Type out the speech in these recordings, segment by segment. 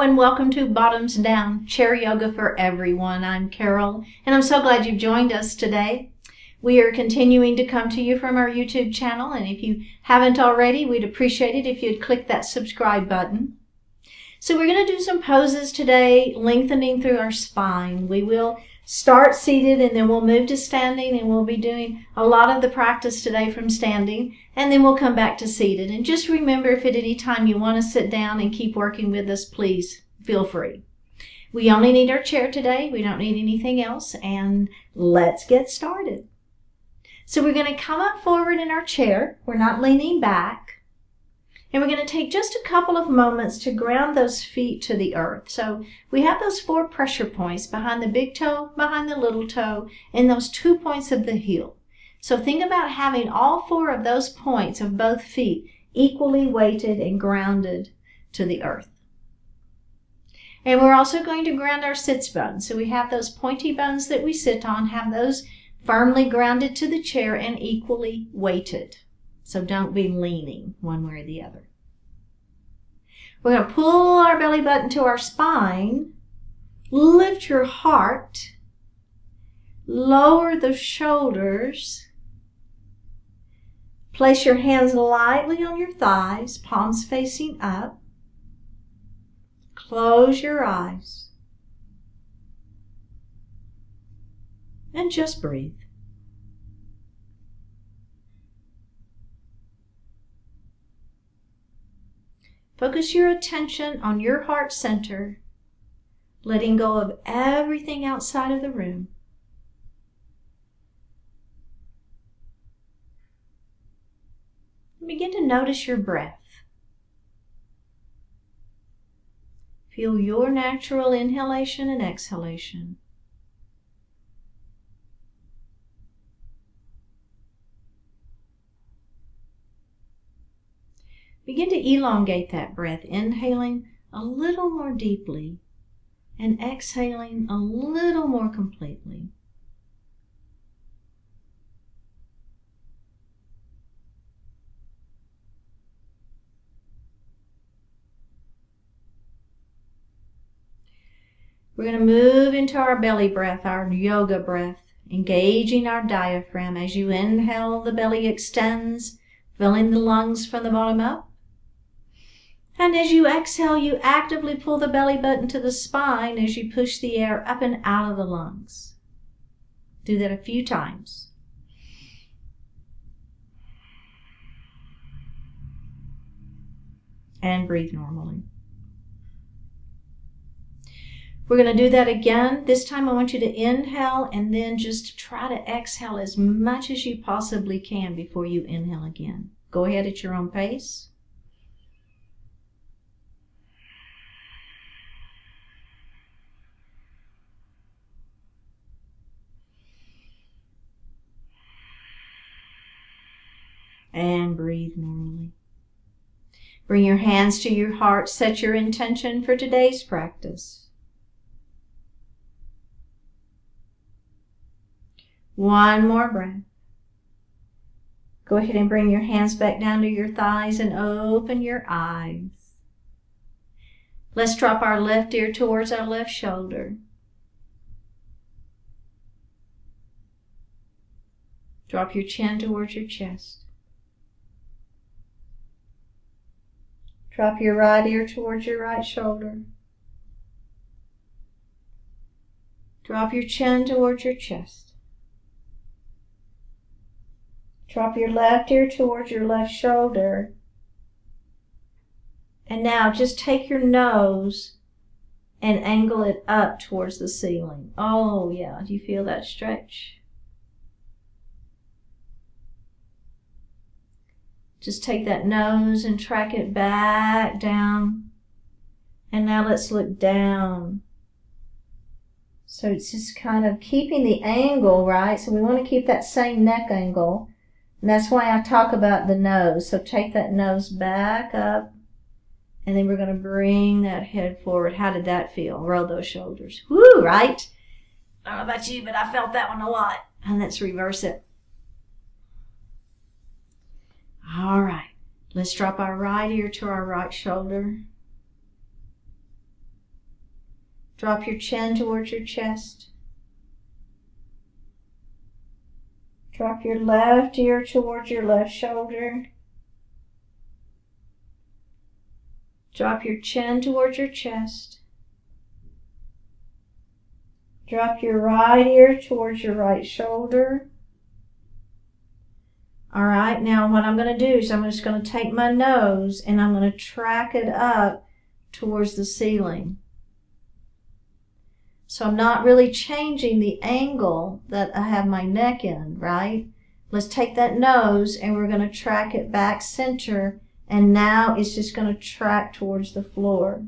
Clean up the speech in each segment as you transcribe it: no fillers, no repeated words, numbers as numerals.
and welcome to Bottoms Down, Chair Yoga for Everyone. I'm Carol, and I'm so glad you've joined us today. We are continuing to come to you from our YouTube channel, and if you haven't already, we'd appreciate it if you'd click that subscribe button. So we're going to do some poses today, lengthening through our spine. We will start seated and then we'll move to standing, and we'll be doing a lot of the practice today from standing, and then we'll come back to seated. And just remember, if at any time you want to sit down and keep working with us, please feel free. We only need our chair today. We don't need anything else, and let's get started. So we're going to come up forward in our chair. We're not leaning back. And we're going to take just a couple of moments to ground those feet to the earth. So we have those 4 pressure points behind the big toe, behind the little toe, and those 2 points of the heel. So think about having all 4 of those points of both feet equally weighted and grounded to the earth. And we're also going to ground our sits bones. So we have those pointy bones that we sit on, have those firmly grounded to the chair and equally weighted. So don't be leaning one way or the other. We're going to pull our belly button to our spine, lift your heart, lower the shoulders, place your hands lightly on your thighs, palms facing up, close your eyes, and just breathe. Focus your attention on your heart center, letting go of everything outside of the room. Begin to notice your breath. Feel your natural inhalation and exhalation. Begin to elongate that breath, inhaling a little more deeply and exhaling a little more completely. We're going to move into our belly breath, our yoga breath, engaging our diaphragm. As you inhale, the belly extends, filling the lungs from the bottom up. And as you exhale, you actively pull the belly button to the spine as you push the air up and out of the lungs. Do that a few times. And breathe normally. We're going to do that again. This time I want you to inhale and then just try to exhale as much as you possibly can before you inhale again. Go ahead at your own pace. And breathe normally. Bring your hands to your heart. Set your intention for today's practice. One more breath. Go ahead and bring your hands back down to your thighs and open your eyes. Let's drop our left ear towards our left shoulder. Drop your chin towards your chest. Drop your right ear towards your right shoulder. Drop your chin towards your chest. Drop your left ear towards your left shoulder. And now just take your nose and angle it up towards the ceiling. Oh yeah, do you feel that stretch? Just take that nose and track it back down. And now let's look down. So it's just kind of keeping the angle, right? So we want to keep that same neck angle. And that's why I talk about the nose. So take that nose back up. And then we're going to bring that head forward. How did that feel? Roll those shoulders. Woo, right? I don't know about you, but I felt that one a lot. And let's reverse it. All right, let's drop our right ear to our right shoulder. Drop your chin towards your chest. Drop your left ear towards your left shoulder. Drop your chin towards your chest. Drop your right ear towards your right shoulder. All right, now what I'm going to do is I'm just going to take my nose and I'm going to track it up towards the ceiling. So I'm not really changing the angle that I have my neck in, right? Let's take that nose and we're going to track it back center, and now it's just going to track towards the floor.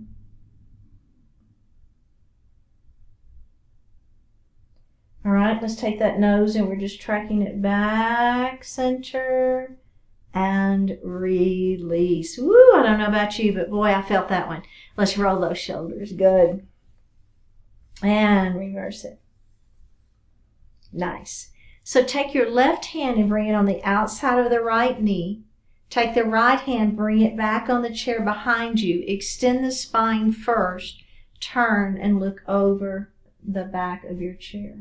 All right, let's take that nose and we're just tracking it back center and release. Woo, I don't know about you, but boy, I felt that one. Let's roll those shoulders. Good. And reverse it. Nice. So take your left hand and bring it on the outside of the right knee. Take the right hand, bring it back on the chair behind you. Extend the spine first. Turn and look over the back of your chair.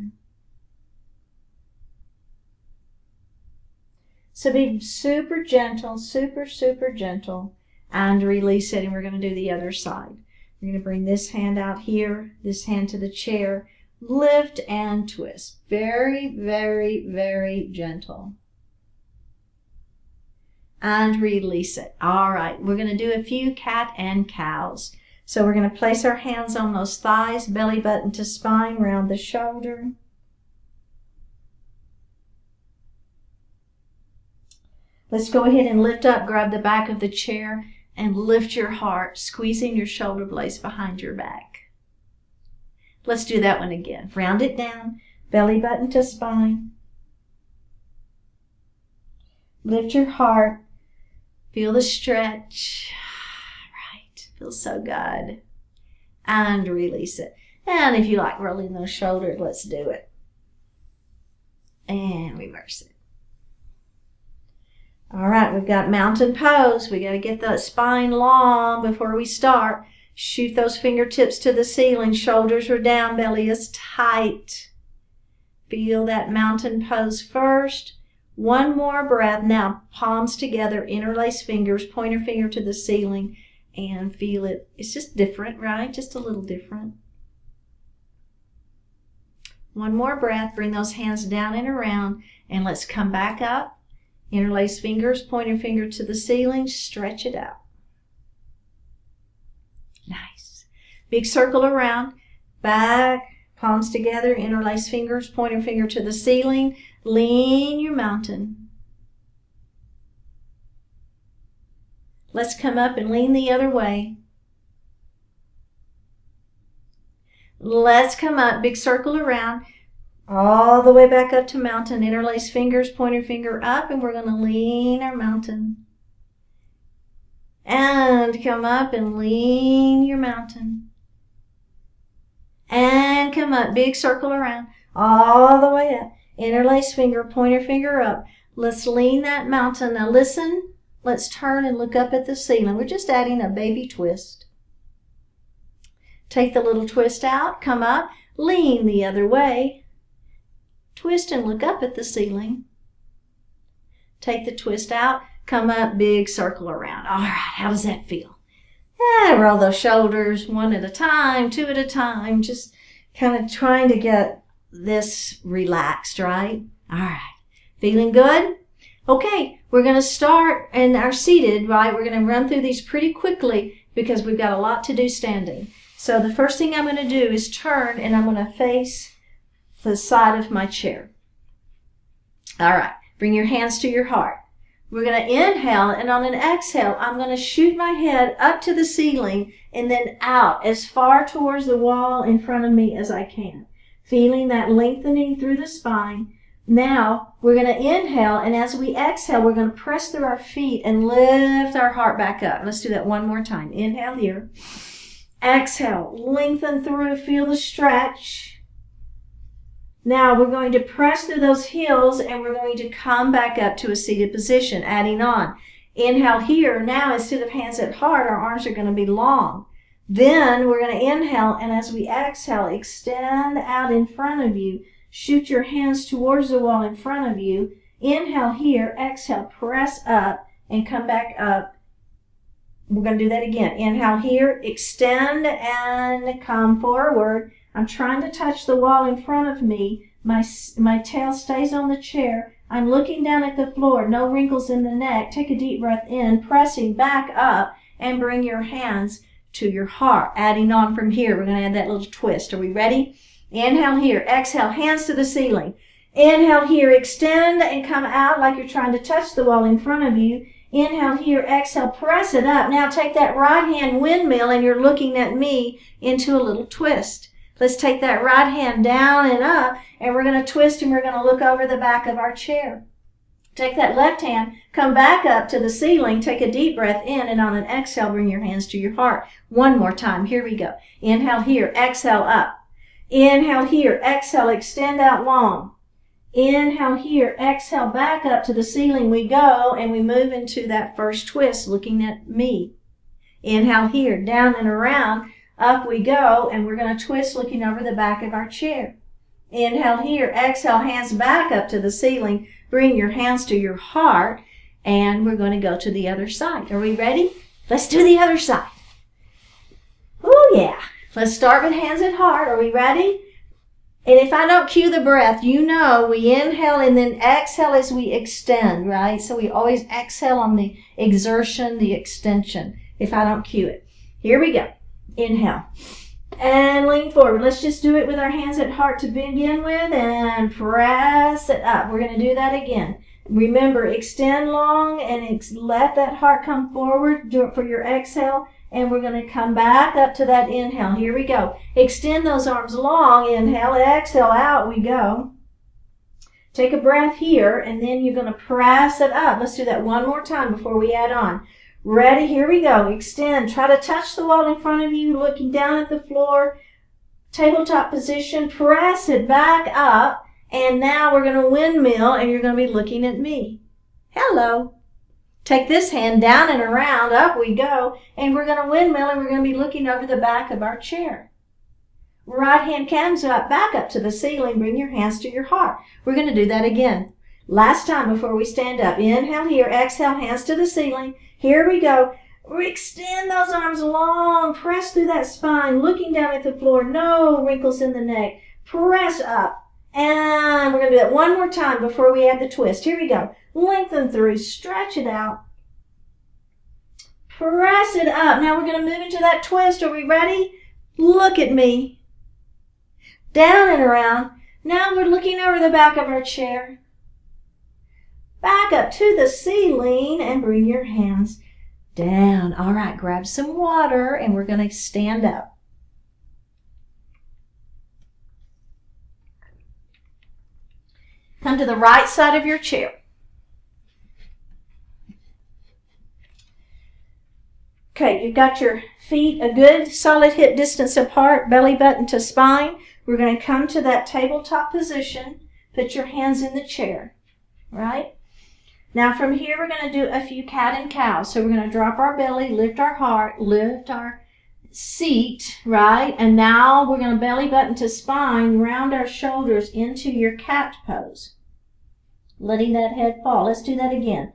So be super gentle, super gentle, and release it. And we're going to do the other side. We're going to bring this hand out here, this hand to the chair, lift and twist. Very, very gentle. And release it. All right, we're going to do a few cat and cows. So we're going to place our hands on those thighs, belly button to spine, round the shoulder. Let's go ahead and lift up, grab the back of the chair, and lift your heart, squeezing your shoulder blades behind your back. Let's do that one again. Round it down, belly button to spine. Lift your heart. Feel the stretch. Right. Feels so good. And release it. And if you like rolling those shoulders, let's do it. And reverse it. All right, we've got mountain pose. We got to get the spine long before we start. Shoot those fingertips to the ceiling. Shoulders are down, belly is tight. Feel that mountain pose first. One more breath. Now, palms together, interlace fingers, pointer finger to the ceiling, and feel it. It's just different, right? Just a little different. One more breath. Bring those hands down and around, and let's come back up. Interlace fingers, pointer finger to the ceiling, stretch it out. Nice. Big circle around, back, palms together, interlace fingers, pointer finger to the ceiling, lean your mountain. Let's come up and lean the other way. Let's come up, big circle around, all the way back up to mountain. Interlace fingers, pointer finger up, and we're going to lean our mountain. And come up and lean your mountain. And come up, big circle around, all the way up. Interlace finger, pointer finger up. Let's lean that mountain. Now listen, let's turn and look up at the ceiling. We're just adding a baby twist. Take the little twist out, come up, lean the other way. Twist and look up at the ceiling. Take the twist out, come up, big circle around. All right, how does that feel? Roll those shoulders one at a time, two at a time, just kind of trying to get this relaxed, right? All right, feeling good? Okay, we're going to start in our seated, right? We're going to run through these pretty quickly because we've got a lot to do standing. So the first thing I'm going to do is turn, and I'm going to face the side of my chair. All right, bring your hands to your heart. We're going to inhale, and on an exhale, I'm going to shoot my head up to the ceiling and then out as far towards the wall in front of me as I can. Feeling that lengthening through the spine. Now, we're going to inhale, and as we exhale, we're going to press through our feet and lift our heart back up. Let's do that one more time. Inhale here. Exhale, lengthen through, feel the stretch. Now we're going to press through those heels and we're going to come back up to a seated position, adding on. Inhale here. Now instead of hands at heart, our arms are going to be long. Then we're going to inhale, and as we exhale, extend out in front of you. Shoot your hands towards the wall in front of you. Inhale here, exhale, press up, and come back up. We're going to do that again. Inhale here, extend, and come forward. I'm trying to touch the wall in front of me. My tail stays on the chair. I'm looking down at the floor. No wrinkles in the neck. Take a deep breath in, pressing back up, and bring your hands to your heart. Adding on from here, we're going to add that little twist. Are we ready? Inhale here, exhale, hands to the ceiling. Inhale here, extend and come out like you're trying to touch the wall in front of you. Inhale here, exhale, press it up. Now take that right hand windmill, and you're looking at me, into a little twist. Let's take that right hand down and up, and we're going to twist, and we're going to look over the back of our chair. Take that left hand, come back up to the ceiling, take a deep breath in, and on an exhale, bring your hands to your heart. One more time. Here we go. Inhale here, exhale up. Inhale here, exhale, extend out long. Inhale here, exhale, back up to the ceiling we go, and we move into that first twist, looking at me. Inhale here, down and around, up we go, and we're going to twist looking over the back of our chair. Inhale here, exhale, hands back up to the ceiling, bring your hands to your heart, and we're going to go to the other side. Are we ready? Let's do the other side. Oh yeah. Let's start with hands at heart. Are we ready? And if I don't cue the breath, you know we inhale and then exhale as we extend, right? So we always exhale on the exertion, the extension, if I don't cue it. Here we go. Inhale. And lean forward. Let's just do it with our hands at heart to begin with, and press it up. We're going to do that again. Remember, extend long and let that heart come forward. Do it for your exhale. And we're going to come back up to that inhale. Here we go. Extend those arms long. Inhale, exhale, out we go. Take a breath here, and then you're going to press it up. Let's do that one more time before we add on. Ready? Here we go. Extend. Try to touch the wall in front of you, looking down at the floor. Tabletop position. Press it back up. And now we're going to windmill, and you're going to be looking at me. Hello. Take this hand down and around, up we go, and we're going to windmill, and we're going to be looking over the back of our chair. Right hand comes up, back up to the ceiling, bring your hands to your heart. We're going to do that again. Last time before we stand up. Inhale here, exhale, hands to the ceiling. Here we go. Extend those arms long, press through that spine, looking down at the floor, no wrinkles in the neck. Press up, and we're going to do that one more time before we add the twist. Here we go. Lengthen through, stretch it out. Press it up. Now we're going to move into that twist. Are we ready? Look at me. Down and around. Now we're looking over the back of our chair. Back up to the ceiling and bring your hands down. All right, grab some water, and we're going to stand up. Come to the right side of your chair. Okay, you've got your feet a good solid hip distance apart, belly button to spine. We're going to come to that tabletop position. Put your hands in the chair, right? Now from here we're going to do a few cat and cow. So we're going to drop our belly, lift our heart, lift our seat, right? And now we're going to belly button to spine, round our shoulders into your cat pose. Letting that head fall. Let's do that again.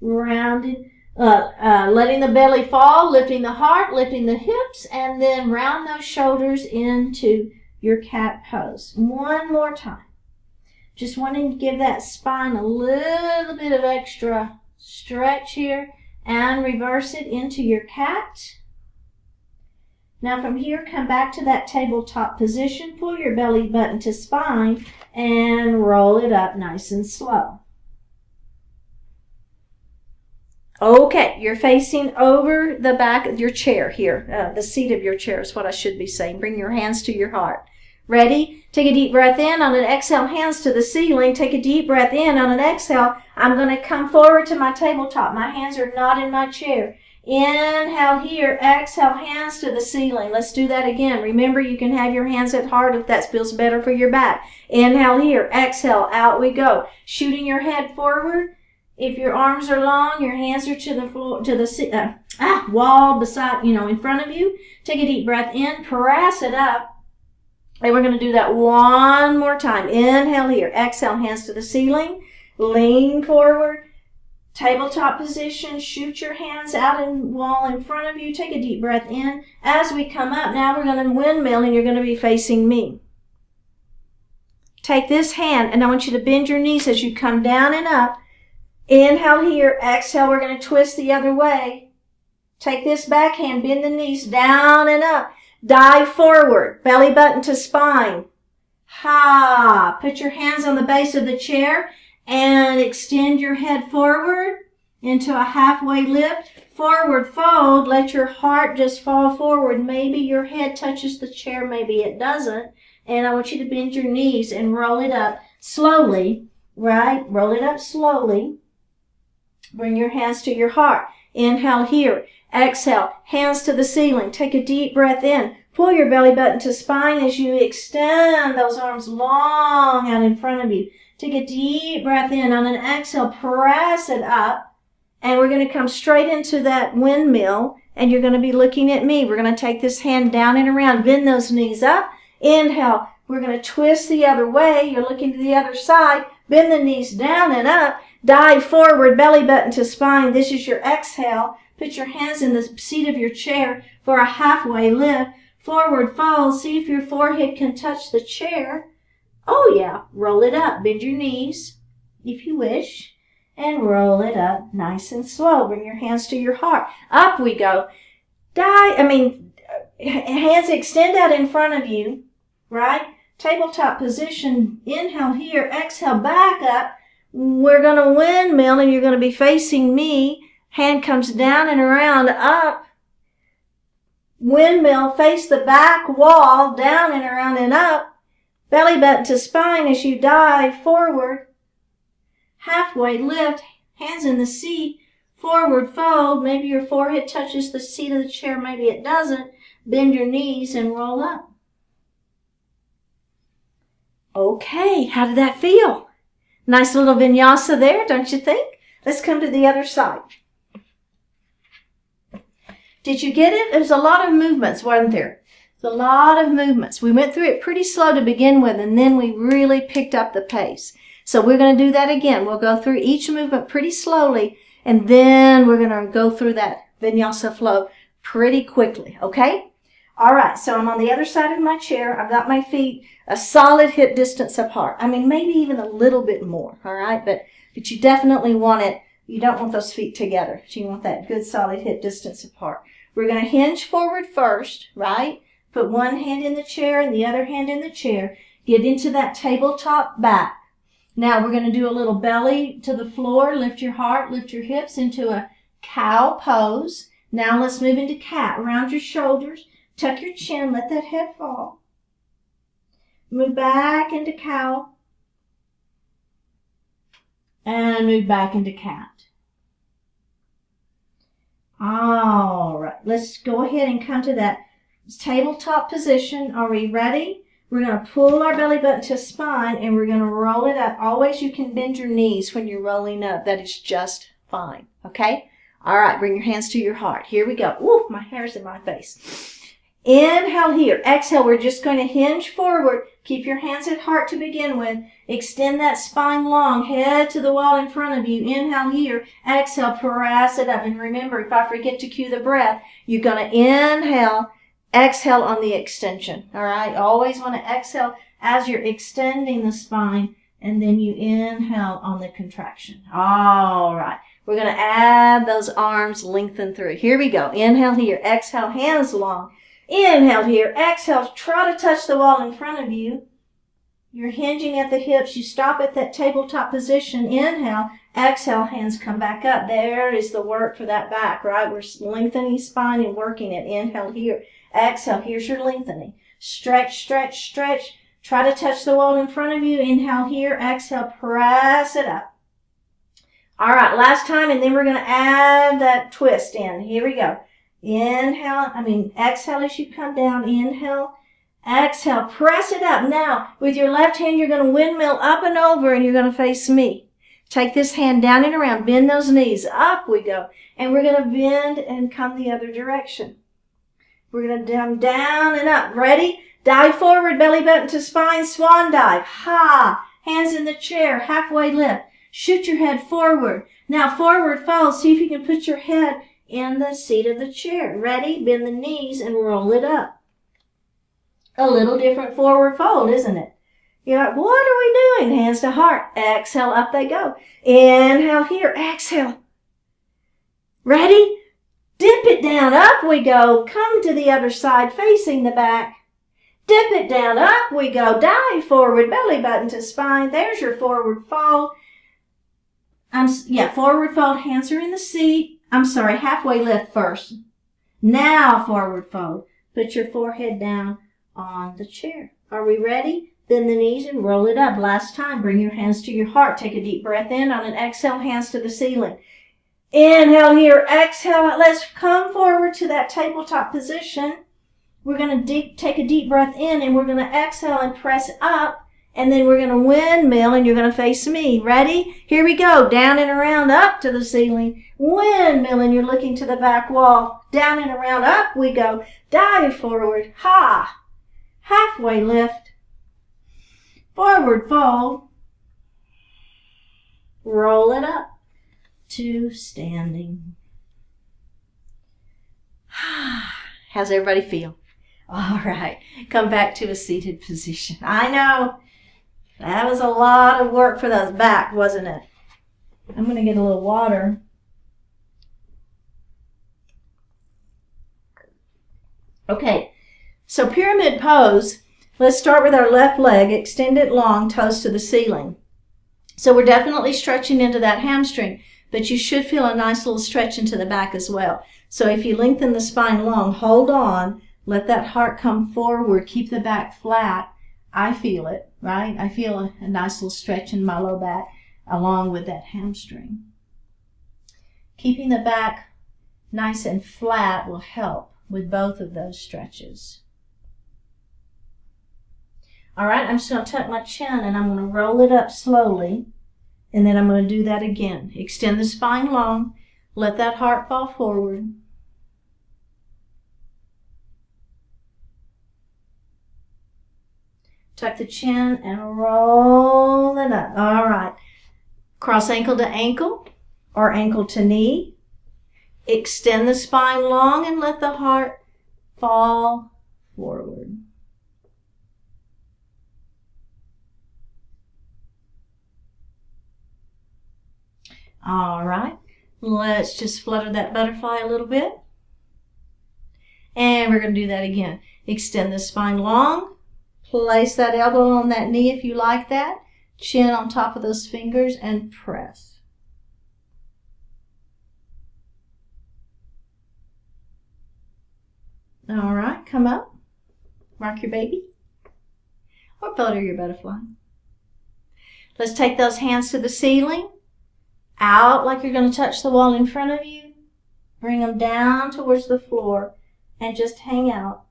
Rounded. Letting the belly fall, lifting the heart, lifting the hips, and then round those shoulders into your cat pose. One more time. Just wanting to give that spine a little bit of extra stretch here, and reverse it into your cat. Now from here, come back to that tabletop position, pull your belly button to spine, and roll it up nice and slow. Okay, you're facing over the back of your chair here. The seat of your chair is what I should be saying. Bring your hands to your heart. Ready? Take a deep breath in. On an exhale, hands to the ceiling. Take a deep breath in. On an exhale, I'm going to come forward to my tabletop. My hands are not in my chair. Inhale here. Exhale, hands to the ceiling. Let's do that again. Remember, you can have your hands at heart if that feels better for your back. Inhale here. Exhale, out we go. Shooting your head forward. If your arms are long, your hands are to the floor, wall beside, in front of you. Take a deep breath in, press it up. And we're going to do that one more time. Inhale here. Exhale, hands to the ceiling. Lean forward. Tabletop position. Shoot your hands out in wall in front of you. Take a deep breath in. As we come up, now we're going to windmill and you're going to be facing me. Take this hand and I want you to bend your knees as you come down and up. Inhale here. Exhale, we're going to twist the other way. Take this back hand, bend the knees down and up. Dive forward, belly button to spine. Put your hands on the base of the chair and extend your head forward into a halfway lift. Forward fold, let your heart just fall forward. Maybe your head touches the chair, maybe it doesn't. And I want you to bend your knees and roll it up slowly, right? Roll it up slowly. Bring your hands to your heart. Inhale here. Exhale, hands to the ceiling. Take a deep breath in. Pull your belly button to spine as you extend those arms long out in front of you. Take a deep breath in. On an exhale, press it up. And we're going to come straight into that windmill. And you're going to be looking at me. We're going to take this hand down and around. Bend those knees up. Inhale. We're going to twist the other way. You're looking to the other side. Bend the knees down and up. Dive forward, belly button to spine. This is your exhale. Put your hands in the seat of your chair for a halfway lift. Forward fold. See if your forehead can touch the chair. Oh yeah. Roll it up. Bend your knees if you wish. And roll it up nice and slow. Bring your hands to your heart. Up we go. Hands extend out in front of you. Right? Tabletop position. Inhale here. Exhale back up. We're going to windmill and you're going to be facing me. Hand comes down and around, up. Windmill, face the back wall, down and around and up. Belly button to spine as you dive forward. Halfway lift, hands in the seat. Forward fold. Maybe your forehead touches the seat of the chair, maybe it doesn't. Bend your knees and roll up. Okay, how did that feel? Nice little vinyasa there, don't you think? Let's come to the other side. Did you get it? There's a lot of movements, wasn't there? There's a lot of movements. We went through it pretty slow to begin with, and then we really picked up the pace. So we're going to do that again. We'll go through each movement pretty slowly, and then we're going to go through that vinyasa flow pretty quickly, okay? All right, so I'm on the other side of my chair. I've got my feet a solid hip distance apart. I mean, maybe even a little bit more, all right? But you definitely want it. You don't want those feet together. You want that good solid hip distance apart. We're going to hinge forward first, right? Put one hand in the chair and the other hand in the chair. Get into that tabletop back. Now we're going to do a little belly to the floor. Lift your heart, lift your hips into a cow pose. Now let's move into cat. Round your shoulders. Tuck your chin. Let that head fall. Move back into cow. And move back into cat. All right, let's go ahead and come to that tabletop position. Are we ready? We're going to pull our belly button to spine and we're going to roll it up. Always you can bend your knees when you're rolling up. That is just fine, okay? All right, bring your hands to your heart. Here we go. Ooh, my hair's in my face. Inhale here. Exhale, we're just going to hinge forward. Keep your hands at heart to begin with. Extend that spine long. Head to the wall in front of you. Inhale here. Exhale, press it up. And remember, if I forget to cue the breath, you're going to inhale, exhale on the extension. All right? Always want to exhale as you're extending the spine. And then you inhale on the contraction. All right. We're going to add those arms, lengthen through. Here we go. Inhale here. Exhale, hands long. Inhale here. Exhale. Try to touch the wall in front of you. You're hinging at the hips. You stop at that tabletop position. Inhale. Exhale. Hands come back up. There is the work for that back, right? We're lengthening spine and working it. Inhale here. Exhale. Here's your lengthening. Stretch, stretch, stretch. Try to touch the wall in front of you. Inhale here. Exhale. Press it up. All right. Last time. And then we're going to add that twist in. Here we go. Exhale as you come down. Inhale, exhale, press it up. Now, with your left hand, you're going to windmill up and over and you're going to face me. Take this hand down and around. Bend those knees. Up we go. And we're going to bend and come the other direction. We're going to come down and up. Ready? Dive forward, belly button to spine, swan dive. Ha! Hands in the chair, halfway lift. Shoot your head forward. Now forward fold. See if you can put your head in the seat of the chair. Ready? Bend the knees and roll it up. A little different forward fold, isn't it? You're like, what are we doing? Hands to heart. Exhale, up they go. Inhale here. Exhale. Ready? Dip it down. Up we go. Come to the other side, facing the back. Dip it down. Up we go. Dive forward. Belly button to spine. There's your forward fold. Forward fold. Hands are in the seat. Halfway lift first. Now forward fold. Put your forehead down on the chair. Are we ready? Bend the knees and roll it up. Last time, bring your hands to your heart. Take a deep breath in. On an exhale, hands to the ceiling. Inhale here. Exhale. Let's come forward to that tabletop position. We're going to take a deep breath in, and we're going to exhale and press up. And then we're going to windmill, and you're going to face me. Ready? Here we go. Down and around, up to the ceiling. Windmill, and you're looking to the back wall. Down and around, up we go. Dive forward. Ha! Halfway lift. Forward fold. Roll it up to standing. How's everybody feel? All right. Come back to a seated position. I know. That was a lot of work for those back, wasn't it? I'm going to get a little water. Okay. So pyramid pose. Let's start with our left leg, extend it long, toes to the ceiling. So we're definitely stretching into that hamstring, but you should feel a nice little stretch into the back as well. So if you lengthen the spine long, hold on, let that heart come forward, keep the back flat. I feel it, right? I feel a nice little stretch in my low back along with that hamstring. Keeping the back nice and flat will help with both of those stretches. All right, I'm just going to tuck my chin and I'm going to roll it up slowly. And then I'm going to do that again. Extend the spine long. Let that heart fall forward. Tuck the chin and roll it up. All right. Cross ankle to ankle or ankle to knee. Extend the spine long and let the heart fall forward. All right, let's just flutter that butterfly a little bit. And we're going to do that again. Extend the spine long. Place that elbow on that knee if you like that. Chin on top of those fingers and press. All right, come up. Rock your baby. Or flutter your butterfly. Let's take those hands to the ceiling. Out like you're going to touch the wall in front of you. Bring them down towards the floor and just hang out.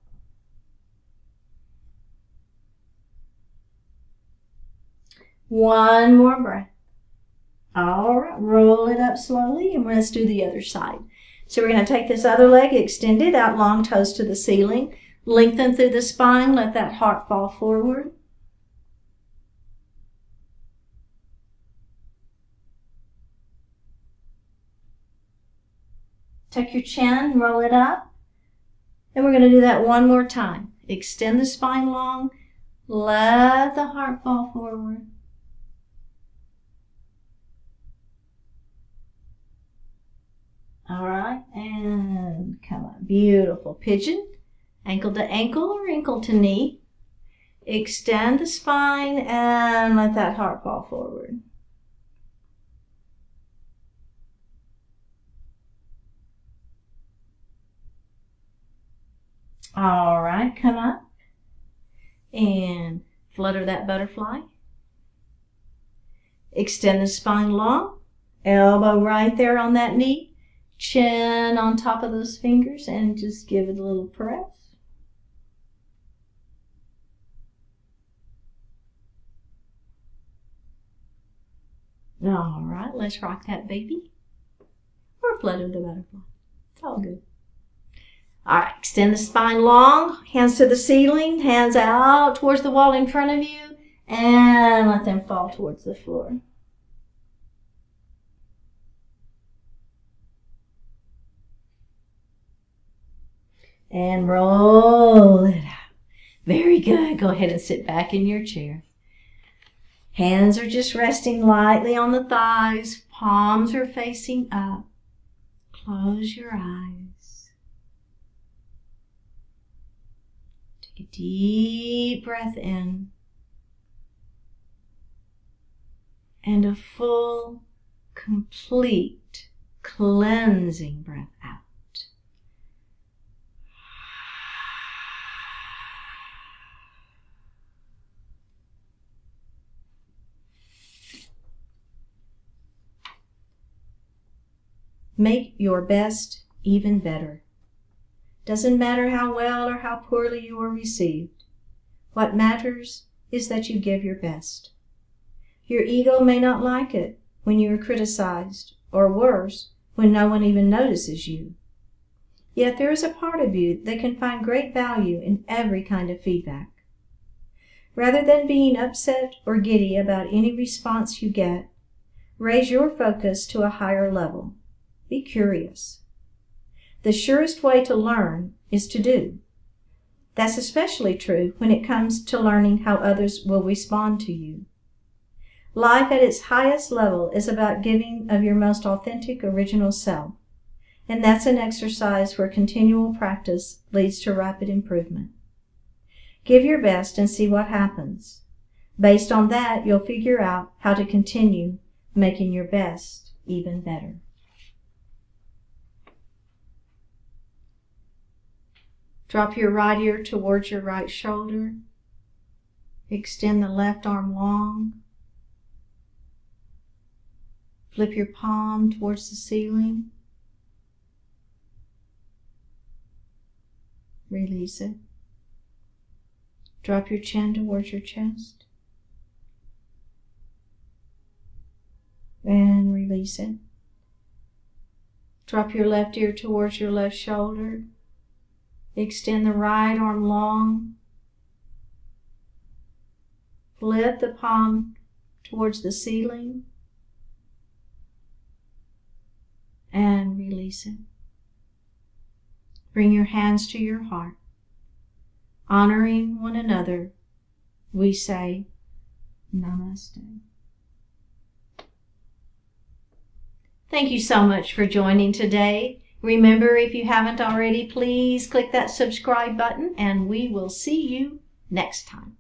One more breath. All right, roll it up slowly and let's do the other side. So we're going to take this other leg, extend it out long, toes to the ceiling. Lengthen through the spine, let that heart fall forward. Tuck your chin, roll it up. And we're going to do that one more time. Extend the spine long. Let the heart fall forward. All right, and come on. Beautiful. Pigeon, ankle to ankle or ankle to knee. Extend the spine and let that heart fall forward. All right, come up and flutter that butterfly. Extend the spine long, elbow right there on that knee, chin on top of those fingers, and just give it a little press. All right, let's rock that baby. Or flutter the butterfly. It's all good. All right, extend the spine long, hands to the ceiling, hands out towards the wall in front of you, and let them fall towards the floor. And roll it out. Very good. Go ahead and sit back in your chair. Hands are just resting lightly on the thighs. Palms are facing up. Close your eyes. Take a deep breath in. And a full, complete, cleansing breath out. Make your best even better. Doesn't matter how well or how poorly you are received. What matters is that you give your best. Your ego may not like it when you are criticized, or worse, when no one even notices you. Yet there is a part of you that can find great value in every kind of feedback. Rather than being upset or giddy about any response you get, raise your focus to a higher level. Be curious. The surest way to learn is to do. That's especially true when it comes to learning how others will respond to you. Life at its highest level is about giving of your most authentic, original self, and that's an exercise where continual practice leads to rapid improvement. Give your best and see what happens. Based on that, you'll figure out how to continue making your best even better. Drop your right ear towards your right shoulder. Extend the left arm long. Flip your palm towards the ceiling. Release it. Drop your chin towards your chest. And release it. Drop your left ear towards your left shoulder. Extend the right arm long. Flip the palm towards the ceiling. And release it. Bring your hands to your heart. Honoring one another, we say Namaste. Thank you so much for joining today. Remember, if you haven't already, please click that subscribe button, and we will see you next time.